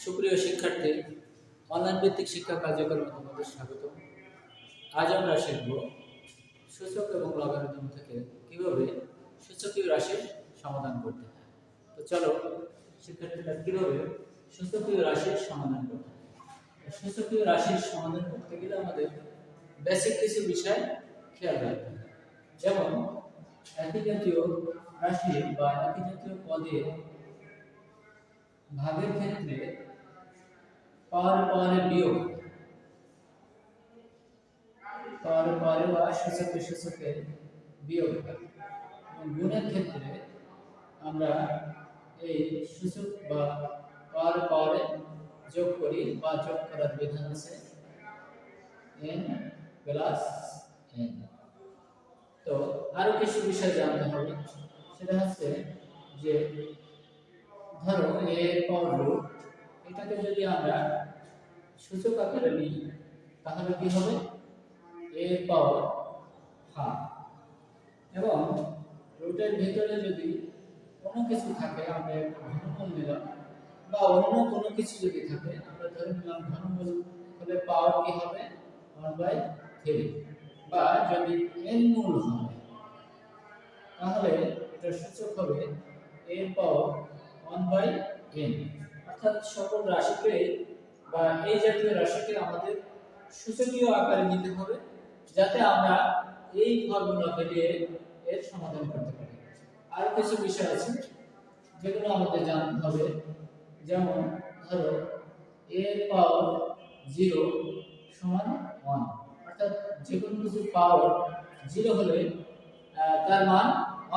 সুপ্রিয় শিক্ষার্থী, অনলাইন ভিত্তিক শিক্ষা কার্যক্রমে তোমাদের স্বাগত। আজ আমরা শিখব সূচক এবং লগারিদম থেকে কিভাবে সূচকীয় রাশির সমাধান করতে হয়। তো চলো শিক্ষার্থীরা কিভাবে সূচকীয় রাশির সমাধান করতে হয়। সূচকীয় রাশির সমাধান করতে গেলে আমাদের বেসিক কিছু বিষয় খেয়াল রাখতে হবে। যেমন একই জাতীয় রাশি বা একই জাতীয় পদের ভাগের ক্ষেত্রে পাওয়ারে বিয়োগ, পাওয়ারে বা সূচকে বিয়োগ, এবং গুণের ক্ষেত্রে আমরা এই সূচক বা পাওয়ারে যোগ করি বা যোগ করার বিধান আছে n প্লাস n। তো আরো কিছু বিষয় জানতে হবে, সেটা হচ্ছে যে ধরো a পাওয়ার রুট, এটাকে যদি আমরা সূচক আকারে নিই তাহলে কি হবে a পাওয়ার হাফ, এবং রুটের ভিতরে যদি কোনো কিছু থাকে আমরা একটা ঘনমূল নিলাম, বা অন্য কোনো কিছু যদি থাকে আমরা ধরে নিলাম ঘনমূল হলে পাওয়ার কি হবে 1/3, বা যদি n মূল হয় তাহলে এটা সূচক হবে a পাওয়ার 1/n। অর্থাৎ সকল রাশিকে বা এই জাতীয় রাশিকে আমাদের সূচকীয় আকারে নিতে হবে, যাতে আমরা এই ফর্মুলাকে দিয়ে এর সমাধান করতে পারি। আর কিছু বিষয় আছে যেগুলো আমাদের জানতে হবে, যেমন ধরো a পাওয়ার 0 সমান 1, অর্থাৎ যে কোনো কিছু পাওয়ার 0 হলে তার মান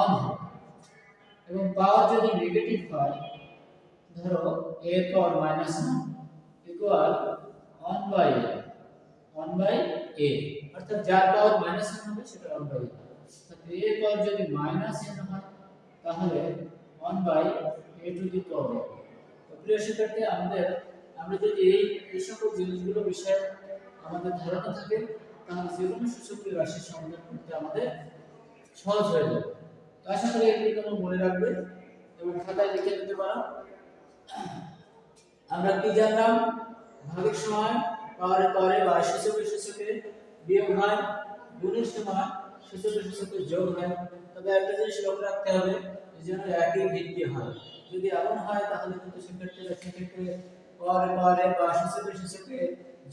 1 হবে, এবং পাওয়ার যদি নেগেটিভ হয়, ধরো a পাওয়ার -1 ইকুয়াল 1/a, অর্থাৎ যার পাওয়ার -1 হবে সেটা 1/a। অর্থাৎ a পাওয়ার যদি -n হয় তাহলে 1/a টু দি পাওয়ার। তো প্রিয় শিক্ষার্থী, আমরা যদি এই সকল জিনিসগুলো বিষয়ে আমাদের ধারণা থাকে তাহলে যে কোনো সূচকীয় রাশির সমাধান করতে আমাদের সহজ হয়ে যাবে। তো আশা করি এগুলি তোমরা মনে রাখবে এবং খাতায় লিখে নিতে পারো। আমরা কি জানলাম? ভাগের সময় পাওয়ারে বা সূচকে বিয়োগ হয়, গুণের সময় সূচকে যোগ হয়। তবে একটা জিনিস লক্ষ্য রাখতে হবে, যেন একই ভিত্তি হয়। যদি এমন হয় তাহলে কিন্তু শিক্ষার্থীরা সেক্ষেত্রে পাওয়ারে বা সূচকে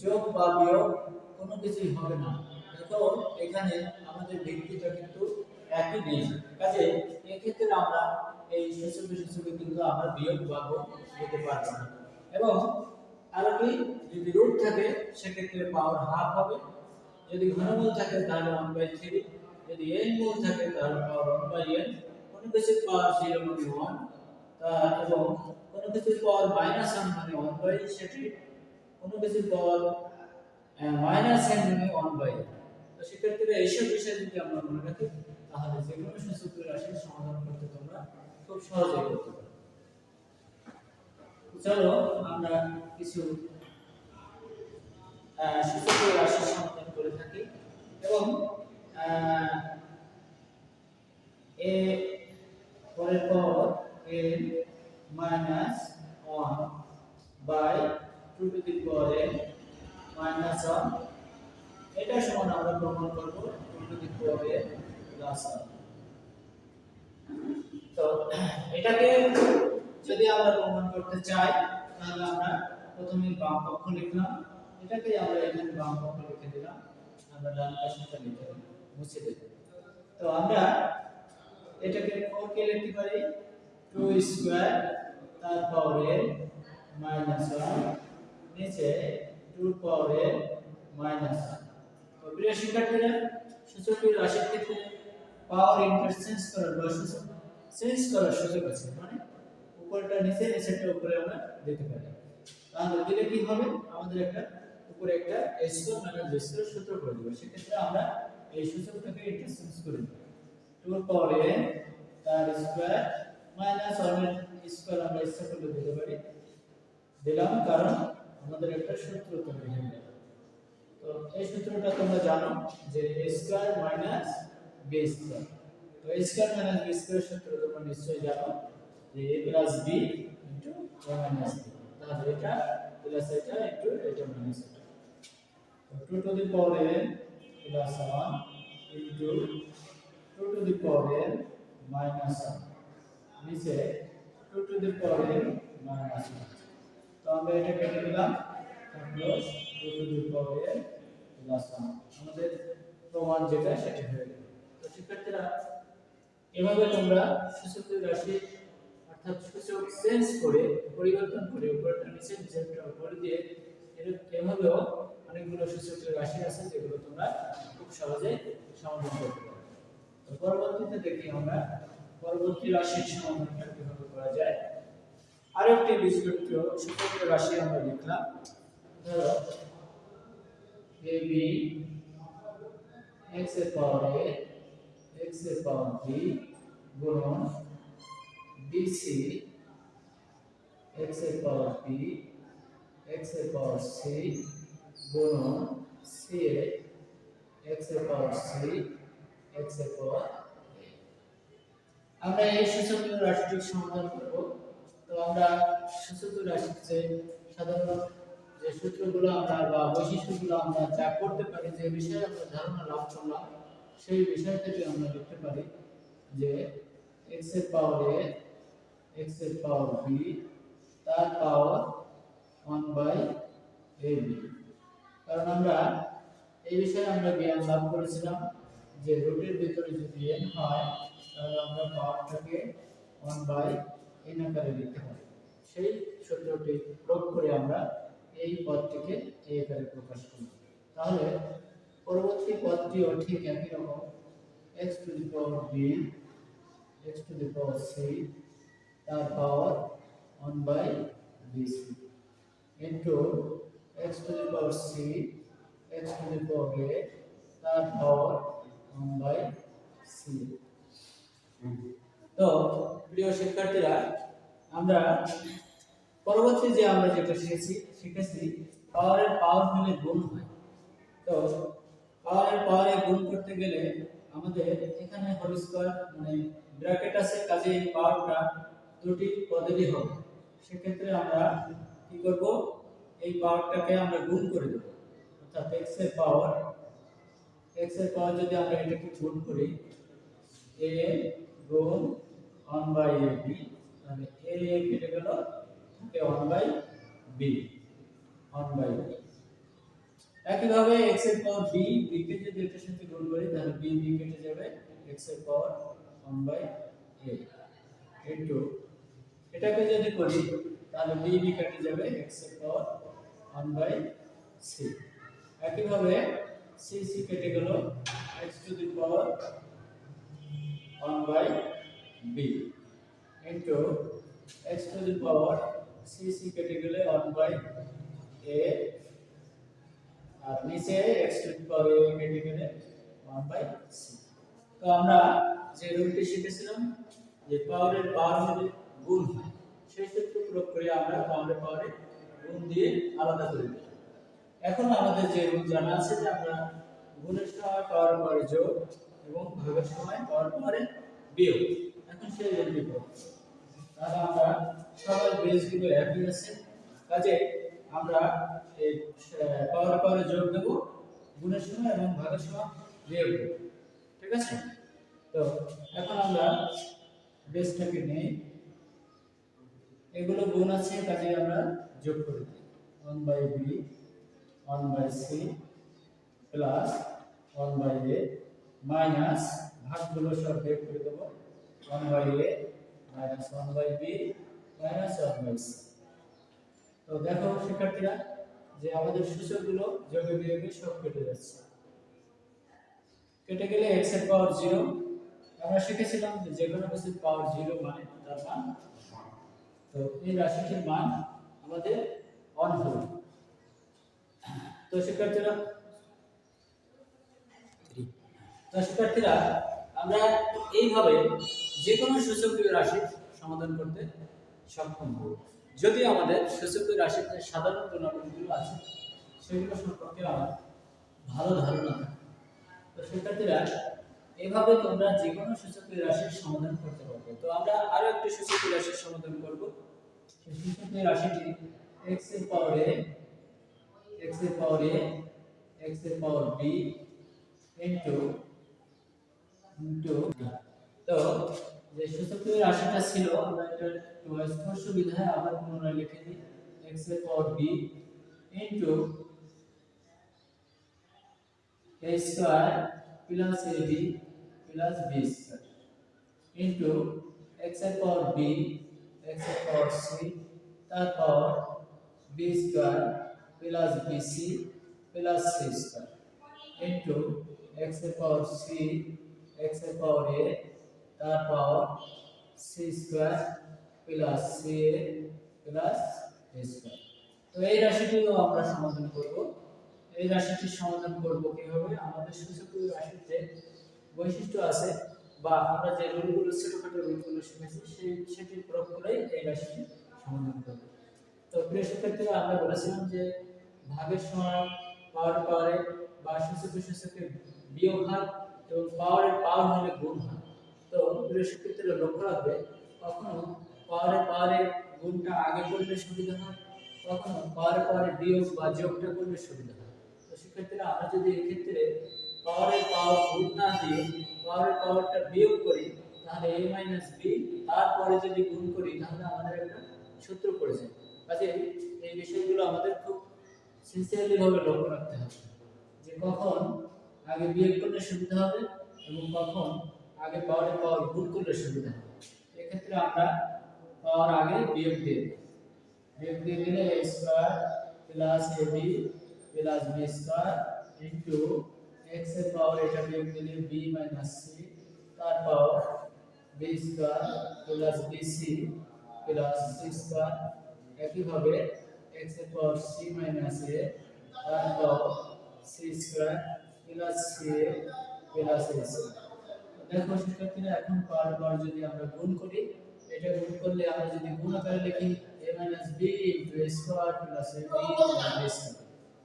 যোগ বা বিয়োগ কোনো কিছুই হবে না। দেখো এখানে আমাদের ভিত্তিটা কিন্তু একই নেই, কাজে এক্ষেত্রে আমরা এই সূচকে কিন্তু আমরা বিয়োগ বা গুণ দিতে পারবো না। এবং আরো কি, যদি রুট থাকে সেক্ষেত্রে পাওয়ার হাফ হবে, যদি ঘনমূল থাকে তাহলে 1/3, যদি n মূল থাকে তাহলে পাওয়ার 1/n, কোনো কিছুর পাওয়ার 0 মানে 1, এবং কোনো কিছুর পাওয়ার -1 মানে 1/60, কোনো কিছুর পাওয়ার -n মানে 1/n। তো সেক্ষেত্রে এইসব বিষয় যদি আমরা মনে রাখি তাহলে যে কোনো সূচকীয় রাশির সমাধান করতে তোমরা খুব সহজেই করতে পারবে। চলো আমরা কিছু সূচকীয় রাশির সমাধান করে থাকি, এবং a পরের power n -1 by 2 to the power n -1, এটা সমান আমরা প্রমাণ করব 2 to the power n plus 1। তো এটাকে যদি আমরা প্রমাণ করতে চাই তাহলে আমরা প্রথমে বাম পক্ষ লিখলাম, এটাকে আমরা এখানে বাম পক্ষ লিখে দিলাম, আমরা ডান পাশটা লিখে মুছে দেব। তো আমরা এটাকে 4 কে লিখতে পারি 2 স্কয়ার তার পাওয়ার n -1 নিচে 2 পাওয়ার n -1। তো প্রিয় শিক্ষার্থীরা, সূচকীয় রাশির ক্ষেত্রে পাওয়ার ইন্টারচেঞ্জ করার বা সূচক চেঞ্জ করার সুযোগ আছে, মানে উপরটা নিচে নিচেরটা উপরে আমরা দিতে পারি। তাহলে দিলে কি হবে, আমাদের একটা উপরে একটা a square minus b square সূত্র করে দেব। সেক্ষেত্রে আমরা এই সূচকটাকে ইন্টারচেঞ্জ করে দেব, 2 পাওয়ার n তার স্কয়ার মাইনাস 1 এর স্কয়ার আমরা ইচ্ছা করলে দিতে পারি, দিলাম কারণ আমাদের একটা সূত্র তৈরি হয়ে গেল। তো এই সূত্রটা তোমরা জানো যে a square minus b square. তো a square minus b square সূত্র তোমরা নিশ্চয়ই জানো যে a plus b into a minus b। তাহলে এটা প্লাস এটা ইনটু এটা মাইনাস এটা। তো 2 to the power n plus 1 into 2 to the power n minus 1 নিচে 2 to the power n minus 1। তো আমরা এটা কেটে দিলাম, থাকলো 2 to the power n plus 1। আমাদের প্রমাণ যেটা সেটা হয়ে গেল। তো শিক্ষার্থীরা এভাবে তোমরা সূচকের রাশি অর্থাৎ সূচক চেঞ্জ করে পরিবর্তন করে উপরটা নিচে নিচেরটা উপর দিয়ে এভাবেও অনেকগুলো সূচকের রাশি আছে যেগুলো তোমরা খুব সহজে সমাধান করতে পারো। তো পরবর্তীতে দেখি আমরা পরবর্তী রাশির সমাধানটা কিভাবে করা যায়। আরেকটি বীজগণিত সূচকের রাশি আমরা লিখলাম। ধরো ab x এর পাওয়ার a x এর পাওয়ার b গুণন bc x এর পাওয়ার b x এর পাওয়ার c গুণন ca x এর পাওয়ার c x এর পাওয়ার a। আমরা এই সূচকীয় রাশিটির সমাধান করব। তো আমরা সূচকীয় রাশির যে সাধারণ যে সূত্রগুলো আমরা বা বৈশিষ্ট্যগুলো আমরা যা করতে পারি, যে বিষয়ে আমরা ধারণা লাভ করলাম সেই বিষয় থেকে আমরা লিখতে পারি যে x এর পাওয়ার a x এর পাওয়ার b তার পাওয়ার 1/ab। কারণ আমরা এই বিষয়ে আমরা জ্ঞান লাভ করেছিলাম যে রুটের ভিতরে যদি n হয় তাহলে আমরা পাওয়ারটাকে 1/n আকারে লিখতে পারি। সেই সূত্রটি প্রয়োগ করে আমরা এই পদটিকে a আকারে প্রকাশ করব। তাহলে পরবর্তী পদটিও ঠিক একই রকম x two the power b x two the power c তার পাওয়ার 1/bc into x to the power c x to the power a তার পাওয়ার 1/c। তো প্রিয় শিক্ষার্থীরা, আমরা পরবর্তী যে আমরা যেটা শিখেছি পাওয়ারের পাওয়ার মিলে গুণ হয়। তো পাওয়ারের পাওয়ারে গুণ করতে গেলে আমাদের এখানে হোল স্কয়ার মানে ব্র্যাকেট আছে, কাজে এই পাওয়ারটা দুটি পদেরই হবে। সেক্ষেত্রে আমরা কি করব, এই পাওয়ারটাকে আমরা গুণ করে দেব। অর্থাৎ x এর পাওয়ার যদি আমরা এটাকে গুণ করি a গুণ 1/ab তাহলে a কেটে গেল, থাকে 1/b 1/b। একইভাবে x এর পাওয়ার b কে যদি এটার সাথে গুণ করি তাহলে b কেটে যাবে, x এর পাওয়ার 1/a ইনটু এটাকে যদি করি তাহলে b কেটে যাবে, x এর পাওয়ার 1/c। একইভাবে c কেটে গেল, x two the power 1/b into x two the power c কেটে গেলে 1/a আর নিচে x two the power a কেটে গেলে 1/c। তো আমরা যে রুলটি শিখেছিলাম যে পাওয়ারের পাওয়ার যদি গুণ হয় সেই সূত্র প্রয়োগ করে আমরা পাওয়ারে গুণ দিয়ে আলাদা করে দিই। এখন আমাদের যে রুল জানা আছে যে আমরা গুণের সময় পাওয়ার পরে যোগ এবং ভাগের সময় পাওয়ারে বিয়োগ। এখন সেই রুলটি করব। তাহলে আমরা সবার বেসগুলো একই আছে, কাজে আমরা এই পাওয়ারে যোগ দেব, গুণের সময় এবং ভাগের সময় বিয়োগ দেব। ঠিক আছে? তো এখন আমরা বেসটাকে নেই, এগুলো গুণ আছে কাজে আমরা যোগ করে দিই 1/b 1/c plus 1/a minus ভাগগুলো সব বের করে দেব 1/a minus 1/b minus 1/c। তো দেখো শিক্ষার্থীরা যে আমাদের সূচকগুলো যোগে বিয়োগে সব কেটে যাচ্ছে, কেটে গেলে x এর পাওয়ার 0। আমরা শিখেছিলাম যে কোনো কিছুর পাওয়ার 0 মানে তার মান 1। তো এই রাশিটির মান আমাদের 1 হলো। তো শিক্ষার্থীরা আমরা এইভাবে যে কোনো সূচকীয় রাশির সমাধান করতে সক্ষম হব যদি আমাদের সূচকীয় রাশির যে সাধারণ গুণাবলীগুলো আছে সেগুলো সম্পর্কে আমার ভালো ধারণা থাকে। তো শিক্ষার্থীরা এইভাবে তোমরা যে কোনো সূচকীয় রাশির সমাধান করতে পারবে। তো আমরা আরো একটি সূচকীয় রাশির সমাধান করব। সেই সূচকীয় রাশিটি x এর পাওয়ার a x এর পাওয়ার a x এর পাওয়ার b ইনটু তো যে সূচকীয় রাশিটা ছিল আমরা এটা স্পর্শ বিধায় আবার পুনরায় লিখে দিই x এর পাওয়ার b into a square plus ab plus b square into x এর পাওয়ার b x এর পাওয়ার c তার পাওয়ার b square plus bc plus c square into x এর পাওয়ার c x এর পাওয়ার a তার পাওয়ার c square plus ca plus a square. তো এই রাশিটিও আমরা সমাধান করব। এই রাশিটির সমাধান করব কিভাবে? আমাদের সূচকীয় রাশির যে বৈশিষ্ট্য আছে বা আমরা যে রুলগুলো ছোটখাটো রুলগুলো শিখেছি সেটি প্রয়োগ করে এই রাশিটি সমাধান করব। তো প্রিয় শিক্ষার্থীরা, আমরা বলেছিলাম যে ভাগের সময় পাওয়ারে বা সূচকে বিয়োগ হয় এবং পাওয়ার হলে গুণ হয়। তো প্রিয় শিক্ষার্থীরা লক্ষ্য রাখবে, কখনো পাওয়ারে গুণটা আগে করলে সুবিধা হয়, কখনো পাওয়ারে বিয়োগ বা যোগটা করলে সুবিধা হয়। তো শিক্ষার্থীরা, আমরা যদি এই ক্ষেত্রে পাওয়ার গুণ না দিয়ে পাওয়ারটা বিয়োগ করি তাহলে a b, তারপরে যদি গুণ করি তাহলে আমাদের একটা সূত্র পড়ে যায়। কাজে এই বিষয়গুলো আমাদের খুব সিনসিয়ারলি ভাবে লক্ষ্য রাখতে হবে যে কখন আগে বিয়োগ করলে সুবিধা হবে এবং কখন আগে পাওয়ার গুণ করলে সুবিধা হবে। এক্ষেত্রে আমরা পাওয়ার আগে বিয়োগ দিয়ে দিলে a square plus ab plus b square into x এর পাওয়ার এটা বিয়োগ দিলে b মাইনাস c তার পাওয়ার b square plus bc plus c square. একইভাবে x এর পাওয়ার c মাইনাস a তার পাওয়ার c square plus ca plus a square. দেখো শিক্ষার্থীরা, এখন পাওয়ার যদি আমরা গুণ করি, এটা গুণ করলে আমরা যদি গুণ আকারে লিখি a b a square plus ab plus b,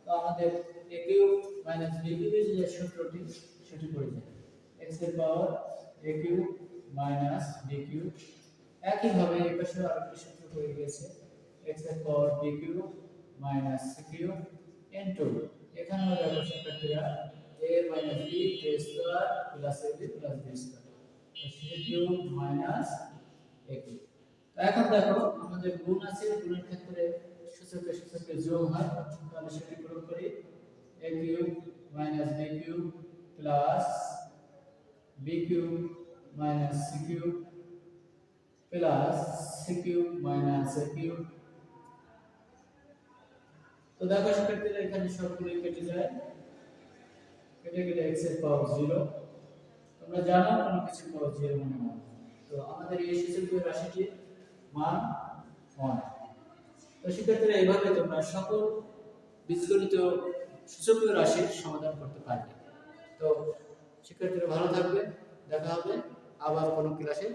তো আমাদের a কিউব মাইনাস b কিউবের যে সূত্রটি সেটি পড়ে যায় x এর পাওয়ার a cube minus b cube. একইভাবে এই পাশে আরেকটি সূত্র পড়ে গেছে x এর পাওয়ার b cube minus c cube into এখানেও দেখো শিক্ষার্থীরা a minus b square plus ab plus b square, তো c cube minus a cube. তো এখন দেখো আমাদের গুণ আছে, গুণের ক্ষেত্রে সূচকে যোগ হয়, তাহলে সেটি প্রয়োগ করি a cube minus b cube plus b cube minus c cube plus c cube minus a cube. তো দেখো শিক্ষার্থীরা, এখানে সবগুলো কেটে যায়, কেটে গেলে x এর পাওয়ার 0। তোমরা জানো কোনো কিছু পাওয়ার 0 মানে মান। তো আমাদের এই সূচকীয় রাশিটির মান 1। তো শিক্ষার্থীরা, এইভাবে তোমরা সকল বীজগণিত সূচকীয় রাশির সমাধান করতে পারবে। তো শিক্ষার্থীরা ভালো থাকবে, দেখা হবে আবার কোনো ক্লাসে।